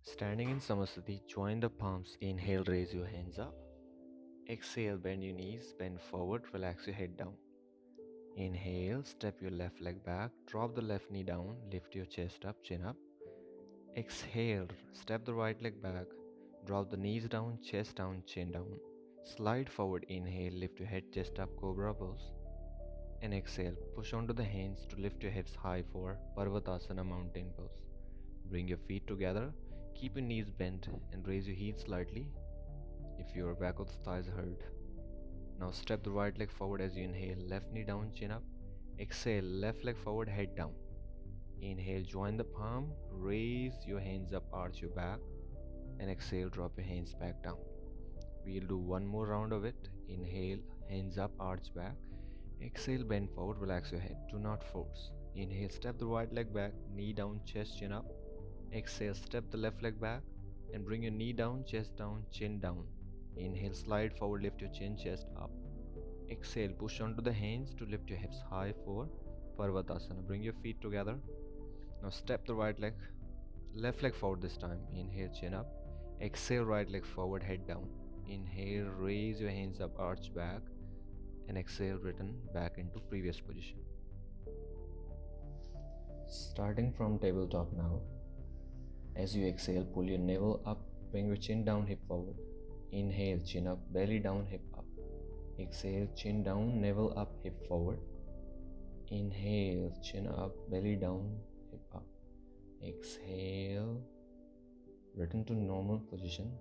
Standing in Samasthiti, join the palms. Inhale, raise your hands up. Exhale, bend your knees, bend forward, relax your head down. Inhale, step your left leg back, drop the left knee down, lift your chest up, chin up. Exhale, step the right leg back, drop the knees down, chest down, chin down. Slide forward, inhale, lift your head, chest up, cobra pose. And exhale, push onto the hands to lift your hips high for Parvatasana mountain pose. Bring your feet together, keep your knees bent and raise your heels slightly if your back of the thighs hurt. Now step the right leg forward as you inhale, left knee down, chin up. Exhale, left leg forward, head down. Inhale, join the palm, raise your hands up, arch your back, and exhale, drop your hands back down. We'll do one more round of it. Inhale, hands up, arch back. Exhale, bend forward, relax your head. Do not force. Inhale, step the right leg back, knee down, chest, chin up. Exhale, step the left leg back and bring your knee down, chest down, chin down. Inhale, slide forward, lift your chin, chest up. Exhale, push onto the hands to lift your hips high for Parvatasana. Bring your feet together. Now step the right leg, left leg forward this time. Inhale, chin up. Exhale, right leg forward, head down. Inhale, raise your hands up, arch back. And exhale, return back into previous position. Starting from tabletop now. As you exhale, pull your navel up, bring your chin down, hip forward. Inhale, chin up, belly down, hip up. Exhale, chin down, navel up, hip forward. Inhale, chin up, belly down, hip up. Exhale, return to normal position.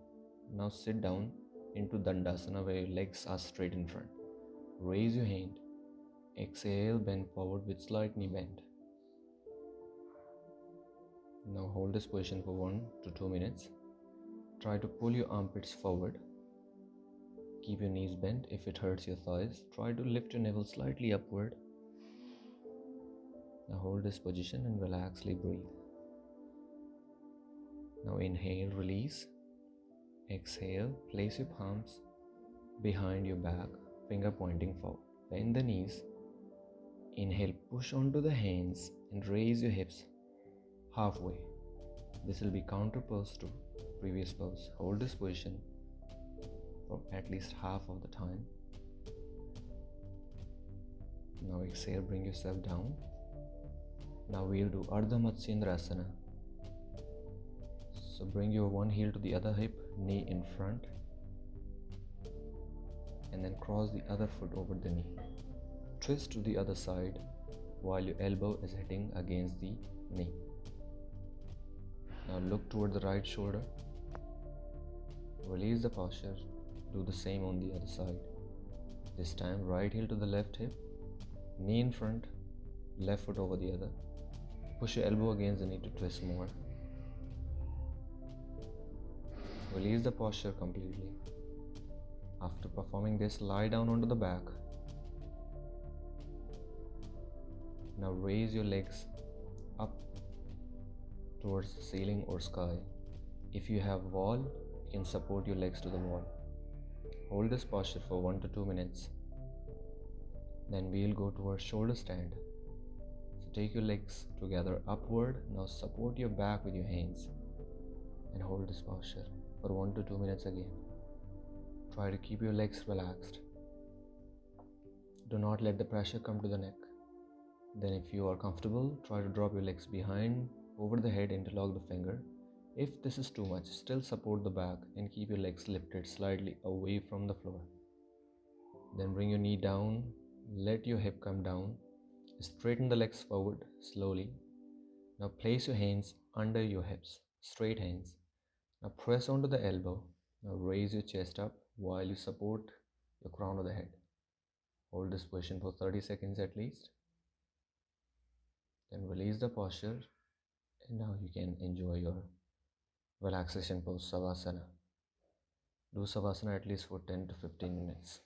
Now sit down into Dandasana where your legs are straight in front. Raise your hand. Exhale, bend forward with slight knee bend. Now hold this position for 1 to 2 minutes. Try to pull your armpits forward. Keep your knees bent. If it hurts your thighs, try to lift your navel slightly upward. Now hold this position and relaxedly breathe. Now inhale, release. Exhale, place your palms behind your back, finger pointing forward. Bend the knees. Inhale, push onto the hands and raise your hips halfway. This will be counter pose to previous pose. Hold this position for at least half of the time. Now exhale, bring yourself down. Now we'll do Ardha Matsyendrasana. So bring your one heel to the other hip, knee in front, and then cross the other foot over the knee. Twist to the other side while your elbow is hitting against the knee. Now look toward the right shoulder. Release the posture. Do the same on the other side. This time right heel to the left hip, knee in front, left foot over the other. Push your elbow against the knee to twist more. Release the posture completely. After performing this, lie down onto the back. Now raise your legs up towards the ceiling or sky. If you have wall, you can support your legs to the wall. Hold this posture for 1 to 2 minutes. Then we'll go towards shoulder stand. So take your legs together upward. Now support your back with your hands and hold this posture for 1 to 2 minutes again. Try to keep your legs relaxed. Do not let the pressure come to the neck. Then if you are comfortable, try to drop your legs behind, over the head, interlock the finger. If this is too much, still support the back and keep your legs lifted slightly away from the floor. Then bring your knee down, let your hip come down. Straighten the legs forward slowly. Now place your hands under your hips, straight hands. Now press onto the elbow. Now raise your chest up while you support your crown of the head. Hold this position for 30 seconds at least. Then release the posture, and now you can enjoy your relaxation pose, Savasana. Do Savasana at least for 10 to 15 minutes.